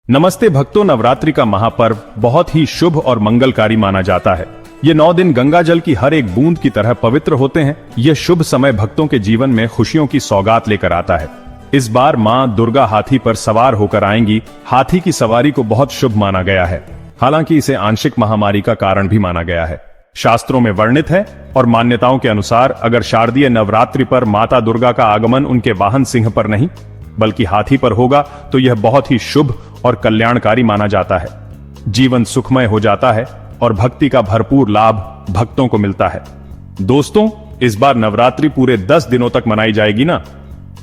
नमस्ते भक्तों, नवरात्रि का महापर्व बहुत ही शुभ और मंगलकारी माना जाता है। ये 9 दिन गंगा जल की हर एक बूंद की तरह पवित्र होते हैं। यह शुभ समय भक्तों के जीवन में खुशियों की सौगात लेकर आता है। इस बार मां दुर्गा हाथी पर सवार होकर आएंगी। हाथी की सवारी को बहुत शुभ माना गया है। हालांकि इसे आंशिक महामारी का कारण भी माना गया है। शास्त्रों में वर्णित है और मान्यताओं के अनुसार अगर शारदीय नवरात्रि पर माता दुर्गा का आगमन उनके वाहन सिंह पर नहीं बल्कि हाथी पर होगा तो यह बहुत ही शुभ और कल्याणकारी माना जाता है। जीवन सुखमय हो जाता है और भक्ति का भरपूर लाभ भक्तों को मिलता है। दोस्तों, इस बार नवरात्रि पूरे 10 दिनों तक मनाई जाएगी ना।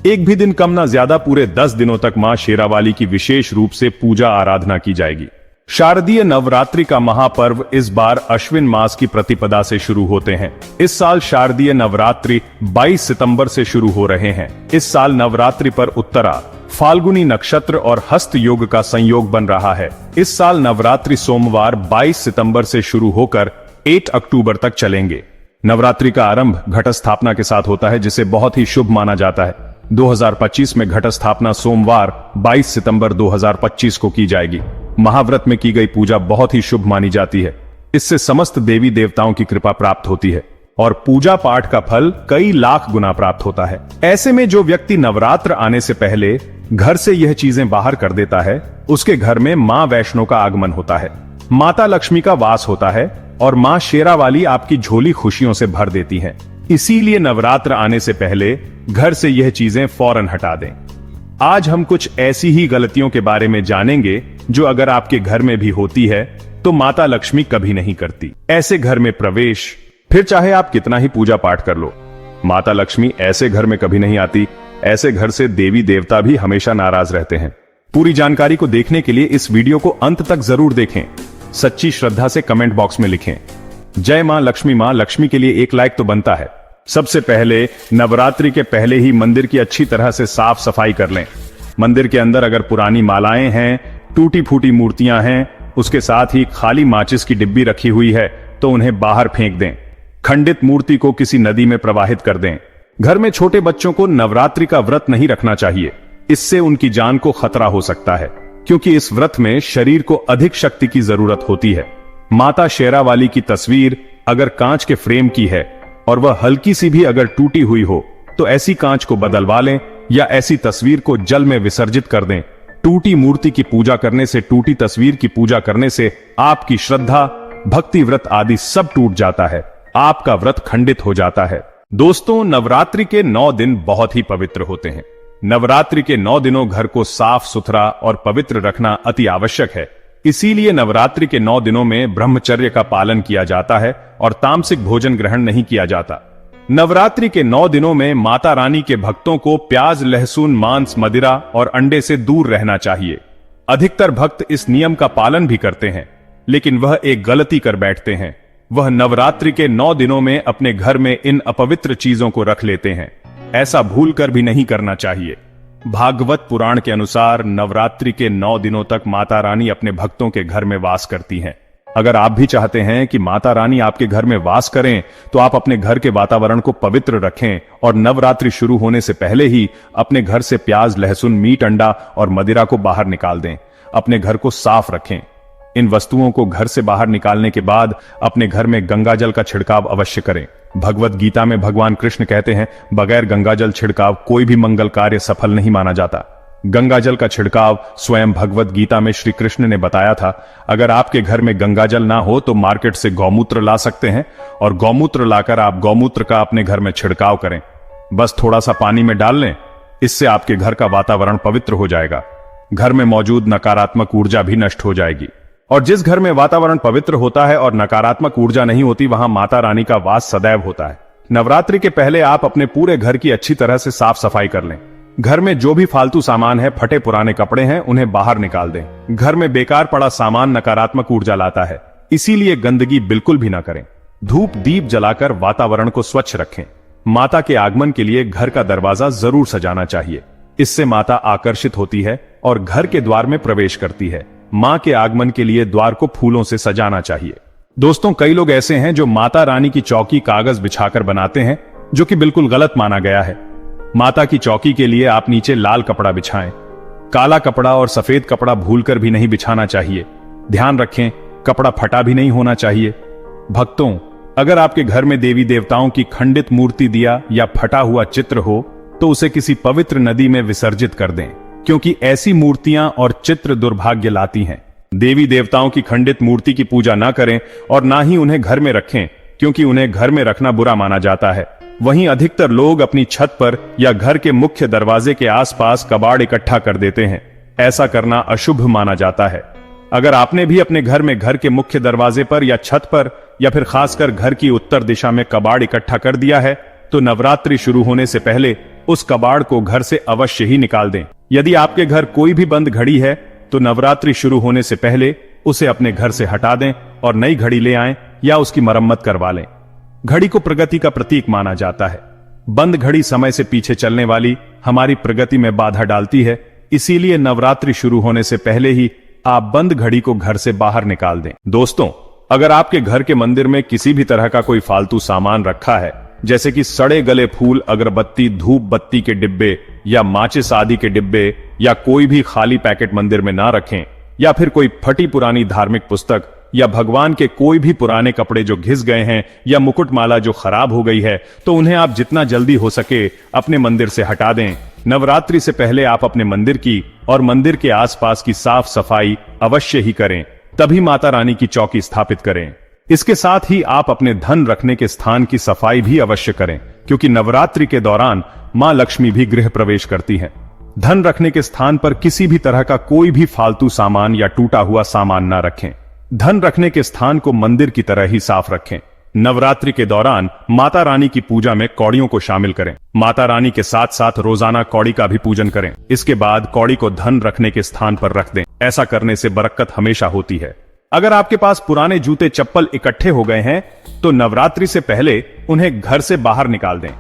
एक भी दिन कम ना ज्यादा पूरे 10 दिनों तक मां शेरावाली की विशेष रूप से पूजा आराधना की जाएगी। शारदीय नवरात्रि का महापर्व इस बार अश्विन मास की प्रतिपदा से शुरू होते हैं। इस साल शारदीय नवरात्रि 22 सितंबर से शुरू हो रहे हैं। इस साल नवरात्रि पर उत्तरा, फाल्गुनी नक्षत्र और हस्त योग का संयोग बन रहा है। इस साल नवरात्रि सोमवार 22 सितंबर से शुरू होकर 8 अक्टूबर तक चलेंगे। नवरात्रि का आरंभ घट स्थापना के साथ होता है, जिसे बहुत ही शुभ माना जाता है। 2025 में घट स्थापना सोमवार 22 सितंबर 2025 को की जाएगी। महाव्रत में की गई पूजा बहुत ही शुभ मानी जाती है। इससे समस्त देवी देवताओं की कृपा प्राप्त होती है और पूजा पाठ का फल कई लाख गुना प्राप्त होता है। ऐसे में जो व्यक्ति नवरात्र आने से पहले घर से यह चीजें बाहर कर देता है, उसके घर में मां वैष्णो का आगमन होता है, माता लक्ष्मी का वास होता है और मां शेरावाली आपकी झोली खुशियों से भर देती है। इसीलिए नवरात्र आने से पहले घर से यह चीजें फौरन हटा दें। आज हम कुछ ऐसी ही गलतियों के बारे में जानेंगे जो अगर आपके घर में भी होती है तो माता लक्ष्मी कभी नहीं करती। ऐसे घर में प्रवेश, फिर चाहे आप कितना ही पूजा पाठ कर लो, माता लक्ष्मी ऐसे घर में कभी नहीं आती। ऐसे घर से देवी देवता भी हमेशा नाराज रहते हैं। पूरी जानकारी को देखने के लिए इस वीडियो को अंत तक जरूर देखें। सच्ची श्रद्धा से कमेंट बॉक्स में लिखें जय मां लक्ष्मी के लिए एक लाइक तो बनता है। सबसे पहले नवरात्रि के पहले ही मंदिर की अच्छी तरह से साफ सफाई कर लें। मंदिर के अंदर अगर पुरानी मालाएं हैं, टूटी फूटी मूर्तियां हैं, उसके साथ ही खाली माचिस की डिब्बी रखी हुई है तो उन्हें बाहर फेंक दें। खंडित मूर्ति को किसी नदी में प्रवाहित कर दें। घर में छोटे बच्चों को नवरात्रि का व्रत नहीं रखना चाहिए। इससे उनकी जान को खतरा हो सकता है, क्योंकि इस व्रत में शरीर को अधिक शक्ति की जरूरत होती है। माता शेरावाली की तस्वीर अगर कांच के फ्रेम की है और वह हल्की सी भी अगर टूटी हुई हो तो ऐसी कांच को बदलवा लें या ऐसी तस्वीर को जल में विसर्जित कर दें। टूटी मूर्ति की पूजा करने से, टूटी तस्वीर की पूजा करने से आपकी श्रद्धा, भक्ति, व्रत आदि सब टूट जाता है। आपका व्रत खंडित हो जाता है। दोस्तों, नवरात्रि के 9 दिन बहुत ही पवित्र होते हैं। नवरात्रि के 9 दिनों घर को साफ सुथरा और पवित्र रखना अति आवश्यक है। इसीलिए नवरात्रि के 9 दिनों में ब्रह्मचर्य का पालन किया जाता है और तामसिक भोजन ग्रहण नहीं किया जाता। नवरात्रि के 9 दिनों में माता रानी के भक्तों को प्याज, लहसुन, मांस, मदिरा और अंडे से दूर रहना चाहिए। अधिकतर भक्त इस नियम का पालन भी करते हैं, लेकिन वह एक गलती कर बैठते हैं। वह नवरात्रि के 9 दिनों में अपने घर में इन अपवित्र चीजों को रख लेते हैं। ऐसा भूलकर भी नहीं करना चाहिए। भागवत पुराण के अनुसार नवरात्रि के 9 दिनों तक माता रानी अपने भक्तों के घर में वास करती हैं। अगर आप भी चाहते हैं कि माता रानी आपके घर में वास करें तो आप अपने घर के वातावरण को पवित्र रखें और नवरात्रि शुरू होने से पहले ही अपने घर से प्याज, लहसुन, मीट, अंडा और मदिरा को बाहर निकाल दें। अपने घर को साफ रखें। इन वस्तुओं को घर से बाहर निकालने के बाद अपने घर में गंगा जल का छिड़काव अवश्य करें। भगवत गीता में भगवान कृष्ण कहते हैं, बगैर गंगा जल छिड़काव कोई भी मंगल कार्य सफल नहीं माना जाता। गंगा जल का छिड़काव स्वयं भगवत गीता में श्री कृष्ण ने बताया था। अगर आपके घर में गंगा जल ना हो तो मार्केट से गौमूत्र ला सकते हैं और गौमूत्र लाकर आप गौमूत्र का अपने घर में छिड़काव करें। बस थोड़ा सा पानी में डाल लें, इससे आपके घर का वातावरण पवित्र हो जाएगा। घर में मौजूद नकारात्मक ऊर्जा भी नष्ट हो जाएगी। और जिस घर में वातावरण पवित्र होता है और नकारात्मक ऊर्जा नहीं होती, वहां माता रानी का वास सदैव होता है। नवरात्रि के पहले आप अपने पूरे घर की अच्छी तरह से साफ सफाई कर लें। घर में जो भी फालतू सामान है, फटे पुराने कपड़े हैं, उन्हें बाहर निकाल दें। घर में बेकार पड़ा सामान नकारात्मक ऊर्जा लाता है, इसीलिए गंदगी बिल्कुल भी ना करें। धूप दीप जलाकर वातावरण को स्वच्छ रखें। माता के आगमन के लिए घर का दरवाजा जरूर सजाना चाहिए। इससे माता आकर्षित होती है और घर के द्वार में प्रवेश करती है। मां के आगमन के लिए द्वार को फूलों से सजाना चाहिए। दोस्तों, कई लोग ऐसे हैं जो माता रानी की चौकी कागज बिछाकर बनाते हैं, जो कि बिल्कुल गलत माना गया है। माता की चौकी के लिए आप नीचे लाल कपड़ा बिछाएं। काला कपड़ा और सफेद कपड़ा भूलकर भी नहीं बिछाना चाहिए। ध्यान रखें, कपड़ा फटा भी नहीं होना चाहिए। भक्तों, अगर आपके घर में देवी देवताओं की खंडित मूर्ति, दिया या फटा हुआ चित्र हो तो उसे किसी पवित्र नदी में विसर्जित कर दें, क्योंकि ऐसी मूर्तियां और चित्र दुर्भाग्य लाती हैं। देवी देवताओं की खंडित मूर्ति की पूजा ना करें और ना ही उन्हें घर में रखें, क्योंकि उन्हें घर में रखना बुरा माना जाता है। वहीं अधिकतर लोग अपनी छत पर या घर के मुख्य दरवाजे के आसपास कबाड़ इकट्ठा कर देते हैं। ऐसा करना अशुभ माना जाता है। अगर आपने भी अपने घर में घर के मुख्य दरवाजे पर या छत पर या फिर खासकर घर की उत्तर दिशा में कबाड़ इकट्ठा कर दिया है, तो नवरात्रि शुरू होने से पहले उस कबाड़ को घर से अवश्य ही निकाल दें। यदि आपके घर कोई भी बंद घड़ी है तो नवरात्रि शुरू होने से पहले उसे अपने घर से हटा दें और नई घड़ी ले आएं या उसकी मरम्मत करवा लें। घड़ी को प्रगति का प्रतीक माना जाता है। बंद घड़ी समय से पीछे चलने वाली हमारी प्रगति में बाधा डालती है। इसीलिए नवरात्रि शुरू होने से पहले ही आप बंद घड़ी को घर से बाहर निकाल दें। दोस्तों, अगर आपके घर के मंदिर में किसी भी तरह का कोई फालतू सामान रखा है, जैसे कि सड़े गले फूल, अगरबत्ती, धूप बत्ती के डिब्बे या माचिस आदि के डिब्बे, या कोई भी खाली पैकेट मंदिर में ना रखें, या फिर कोई फटी पुरानी धार्मिक पुस्तक या भगवान के कोई भी पुराने कपड़े जो घिस गए हैं या मुकुटमाला जो खराब हो गई है, तो उन्हें आप जितना जल्दी हो सके अपने मंदिर से हटा दें। नवरात्रि से पहले आप अपने मंदिर की और मंदिर के आसपास की साफ सफाई अवश्य ही करें, तभी माता रानी की चौकी स्थापित करें। इसके साथ ही आप अपने धन रखने के स्थान की सफाई भी अवश्य करें, क्योंकि नवरात्रि के दौरान मां लक्ष्मी भी गृह प्रवेश करती हैं। धन रखने के स्थान पर किसी भी तरह का कोई भी फालतू सामान या टूटा हुआ सामान ना रखें। धन रखने के स्थान को मंदिर की तरह ही साफ रखें। नवरात्रि के दौरान माता रानी की पूजा में कौड़ियों को शामिल करें। माता रानी के साथ साथ रोजाना कौड़ी का भी पूजन करें। इसके बाद कौड़ी को धन रखने के स्थान पर रख दें। ऐसा करने से बरकत हमेशा होती है। अगर आपके पास पुराने जूते चप्पल इकट्ठे हो गए हैं तो नवरात्रि से पहले उन्हें घर से बाहर निकाल दें।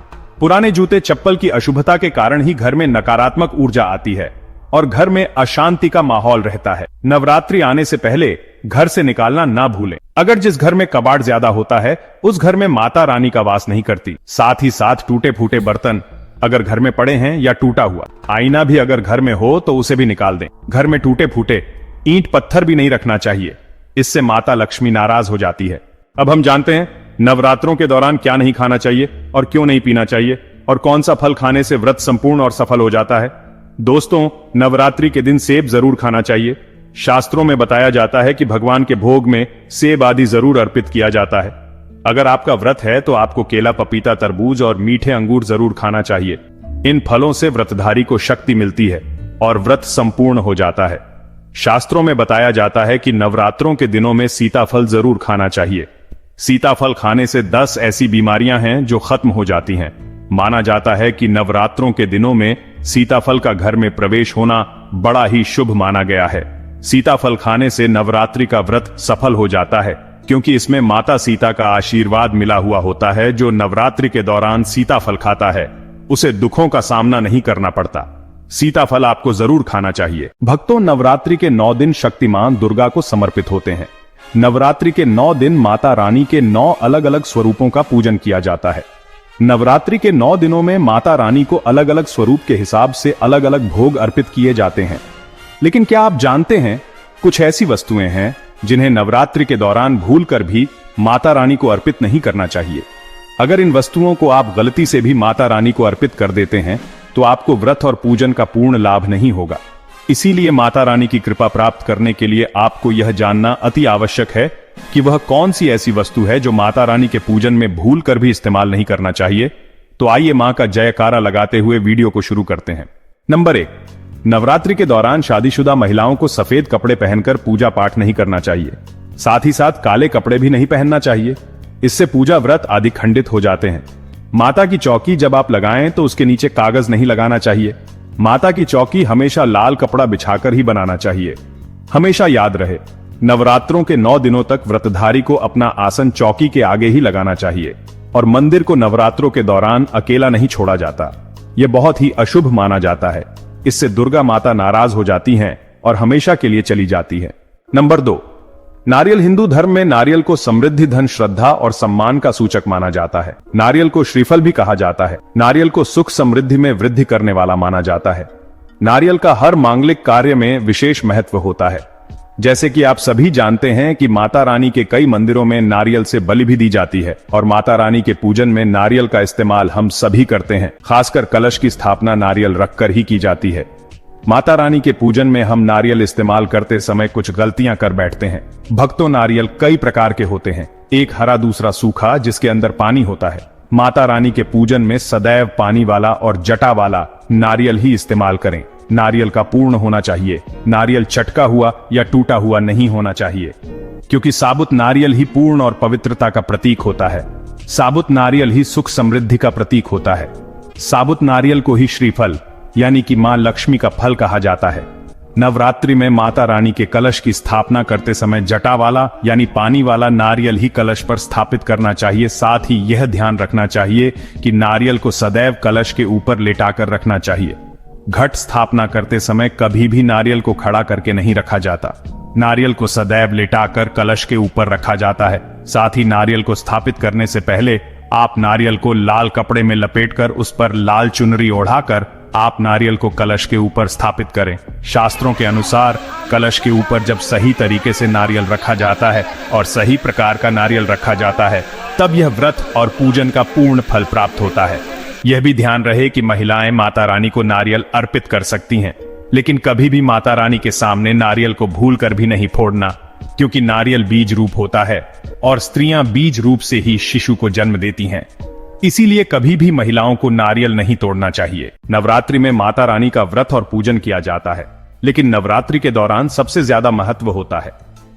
पुराने जूते चप्पल की अशुभता के कारण ही घर में नकारात्मक ऊर्जा आती है और घर में अशांति का माहौल रहता है। नवरात्रि आने से पहले घर से निकालना ना भूलें। अगर जिस घर में कबाड़ ज्यादा होता है उस घर में माता रानी का वास नहीं करती। साथ ही साथ टूटे फूटे बर्तन अगर घर में पड़े हैं या टूटा हुआ आईना भी अगर घर में हो तो उसे भी निकाल दें। घर में टूटे फूटे ईंट पत्थर भी नहीं रखना चाहिए, इससे माता लक्ष्मी नाराज हो जाती है। अब हम जानते हैं नवरात्रों के दौरान क्या नहीं खाना चाहिए और क्यों नहीं पीना चाहिए, और कौन सा फल खाने से व्रत संपूर्ण और सफल हो जाता है। दोस्तों, नवरात्रि के दिन सेब जरूर खाना चाहिए। शास्त्रों में बताया जाता है कि भगवान के भोग में सेब आदि जरूर अर्पित किया जाता है। अगर आपका व्रत है तो आपको केला, पपीता, तरबूज और मीठे अंगूर जरूर खाना चाहिए। इन फलों से व्रतधारी को शक्ति मिलती है और व्रत संपूर्ण हो जाता है। शास्त्रों में बताया जाता है कि नवरात्रों के दिनों में सीताफल जरूर खाना चाहिए। सीताफल खाने से 10 ऐसी बीमारियां हैं जो खत्म हो जाती हैं। माना जाता है कि नवरात्रों के दिनों में सीताफल का घर में प्रवेश होना बड़ा ही शुभ माना गया है। सीताफल खाने से नवरात्रि का व्रत सफल हो जाता है, क्योंकि इसमें माता सीता का आशीर्वाद मिला हुआ होता है। जो नवरात्रि के दौरान सीताफल खाता है उसे दुखों का सामना नहीं करना पड़ता। सीताफल आपको जरूर खाना चाहिए। भक्तों, नवरात्रि के 9 दिन शक्तिमान दुर्गा को समर्पित होते हैं। नवरात्रि के 9 दिन माता रानी के 9 अलग अलग स्वरूपों का पूजन किया जाता है। नवरात्रि के 9 दिनों में माता रानी को अलग अलग स्वरूप के हिसाब से अलग अलग भोग अर्पित किए जाते हैं। लेकिन क्या आप जानते हैं, कुछ ऐसी वस्तुएं हैं जिन्हें नवरात्रि के दौरान भूलकर भी माता रानी को अर्पित नहीं करना चाहिए। अगर इन वस्तुओं को आप गलती से भी माता रानी को अर्पित कर देते हैं तो आपको व्रत और पूजन का पूर्ण लाभ नहीं होगा। इसीलिए माता रानी की कृपा प्राप्त करने के लिए आपको यह जानना अति आवश्यक है कि वह कौन सी ऐसी वस्तु है जो माता रानी के पूजन में भूल कर भी इस्तेमाल नहीं करना चाहिए। तो आइए मां का जयकारा लगाते हुए वीडियो को शुरू करते हैं। नंबर 1, नवरात्रि के दौरान शादीशुदा महिलाओं को सफेद कपड़े पहनकर पूजा पाठ नहीं करना चाहिए। साथ ही साथ काले कपड़े भी नहीं पहनना चाहिए, इससे पूजा व्रत आदि खंडित हो जाते हैं। माता की चौकी जब आप लगाएं तो उसके नीचे कागज नहीं लगाना चाहिए। माता की चौकी हमेशा लाल कपड़ा बिछाकर ही बनाना चाहिए। हमेशा याद रहे, नवरात्रों के 9 दिनों तक व्रतधारी को अपना आसन चौकी के आगे ही लगाना चाहिए और मंदिर को नवरात्रों के दौरान अकेला नहीं छोड़ा जाता। यह बहुत ही अशुभ माना जाता है। इससे दुर्गा माता नाराज हो जाती हैं और हमेशा के लिए चली जाती है। नंबर 2, नारियल। हिंदू धर्म में नारियल को समृद्धि, धन, श्रद्धा और सम्मान का सूचक माना जाता है। नारियल को श्रीफल भी कहा जाता है। नारियल को सुख समृद्धि में वृद्धि करने वाला माना जाता है। नारियल का हर मांगलिक कार्य में विशेष महत्व होता है। जैसे कि आप सभी जानते हैं कि माता रानी के कई मंदिरों में नारियल से बलि भी दी जाती है और माता रानी के पूजन में नारियल का इस्तेमाल हम सभी करते हैं। खासकर कलश की स्थापना नारियल रखकर ही की जाती है। माता रानी के पूजन में हम नारियल इस्तेमाल करते समय कुछ गलतियां कर बैठते हैं। भक्तों, नारियल कई प्रकार के होते हैं, एक हरा दूसरा सूखा जिसके अंदर पानी होता है। माता रानी के पूजन में सदैव पानी वाला और जटा वाला नारियल ही इस्तेमाल करें। नारियल का पूर्ण होना चाहिए, नारियल चटका हुआ या टूटा हुआ नहीं होना चाहिए, क्योंकि साबुत नारियल ही पूर्ण और पवित्रता का प्रतीक होता है। साबुत नारियल ही सुख समृद्धि का प्रतीक होता है। साबुत नारियल को ही श्रीफल यानी कि मां लक्ष्मी का फल कहा जाता है। नवरात्रि में माता रानी के कलश की स्थापना करते समय जटा वाला यानी पानी वाला नारियल ही कलश पर स्थापित करना चाहिए। साथ ही यह ध्यान रखना चाहिए कि नारियल को सदैव कलश के ऊपर लेटाकर रखना चाहिए। घट स्थापना करते समय कभी भी नारियल को खड़ा करके नहीं रखा जाता। नारियल को सदैव लेटाकर कलश के ऊपर रखा जाता है। साथ ही नारियल को स्थापित करने से पहले आप नारियल को लाल कपड़े में लपेटकर उस पर लाल चुनरी ओढ़ाकर आप नारियल को कलश के ऊपर स्थापित करें। शास्त्रों के अनुसार कलश के ऊपर जब सही तरीके से नारियल रखा जाता है और सही प्रकार का नारियल रखा जाता है, तब यह व्रत और पूजन का पूर्ण फल प्राप्त होता है। यह भी ध्यान रहे कि महिलाएं माता रानी को नारियल अर्पित कर सकती हैं, लेकिन कभी भी माता रानी के सामने नारियल को भूलकर भी नहीं फोड़ना, क्योंकि नारियल बीज रूप होता है और स्त्रियां बीज रूप से ही शिशु को जन्म देती हैं। इसीलिए कभी भी महिलाओं को नारियल नहीं तोड़ना चाहिए। नवरात्रि में माता रानी का व्रत और पूजन किया जाता है, लेकिन नवरात्रि के दौरान सबसे ज्यादा महत्व होता है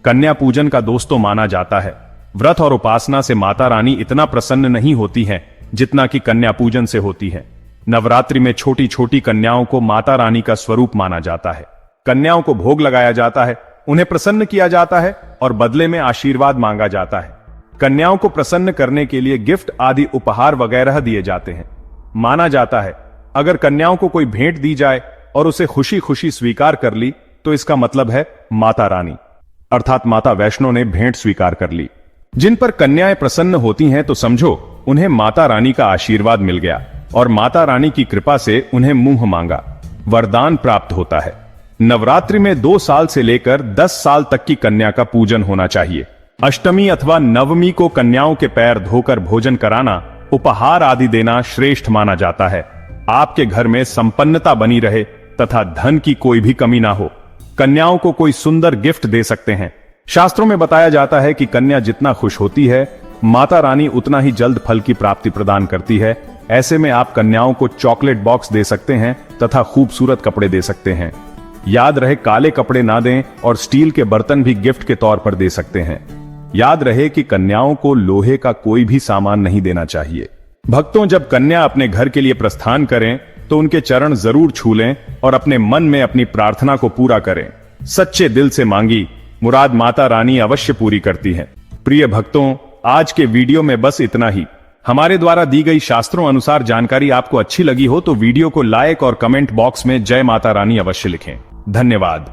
कन्या पूजन का। दोस्तों, माना जाता है व्रत और उपासना से माता रानी इतना प्रसन्न नहीं होती हैं जितना कि कन्या पूजन से होती है। नवरात्रि में छोटी छोटी कन्याओं को माता रानी का स्वरूप माना जाता है। कन्याओं को भोग लगाया जाता है, उन्हें प्रसन्न किया जाता है और बदले में आशीर्वाद मांगा जाता है। कन्याओं को प्रसन्न करने के लिए गिफ्ट आदि उपहार वगैरह दिए जाते हैं। माना जाता है अगर कन्याओं को कोई भेंट दी जाए और उसे खुशी खुशी स्वीकार कर ली तो इसका मतलब है माता रानी अर्थात माता वैष्णो ने भेंट स्वीकार कर ली। जिन पर कन्याएं प्रसन्न होती हैं तो समझो उन्हें माता रानी का आशीर्वाद मिल गया और माता रानी की कृपा से उन्हें मुंह मांगा वरदान प्राप्त होता है। नवरात्रि में 2 साल से लेकर 10 साल तक की कन्या का पूजन होना चाहिए। अष्टमी अथवा नवमी को कन्याओं के पैर धोकर भोजन कराना, उपहार आदि देना श्रेष्ठ माना जाता है। आपके घर में संपन्नता बनी रहे तथा धन की कोई भी कमी ना हो। कन्याओं को कोई सुंदर गिफ्ट दे सकते हैं। शास्त्रों में बताया जाता है कि कन्या जितना खुश होती है, माता रानी उतना ही जल्द फल की प्राप्ति प्रदान करती है। ऐसे में आप कन्याओं को चॉकलेट बॉक्स दे सकते हैं तथा खूबसूरत कपड़े दे सकते हैं। याद रहे काले कपड़े ना दें और स्टील के बर्तन भी गिफ्ट के तौर पर दे सकते हैं। याद रहे कि कन्याओं को लोहे का कोई भी सामान नहीं देना चाहिए। भक्तों, जब कन्या अपने घर के लिए प्रस्थान करें तो उनके चरण जरूर छू लें और अपने मन में अपनी प्रार्थना को पूरा करें। सच्चे दिल से मांगी मुराद माता रानी अवश्य पूरी करती है। प्रिय भक्तों, आज के वीडियो में बस इतना ही। हमारे द्वारा दी गई शास्त्रों अनुसार जानकारी आपको अच्छी लगी हो तो वीडियो को लाइक और कमेंट बॉक्स में जय माता रानी अवश्य लिखें। धन्यवाद।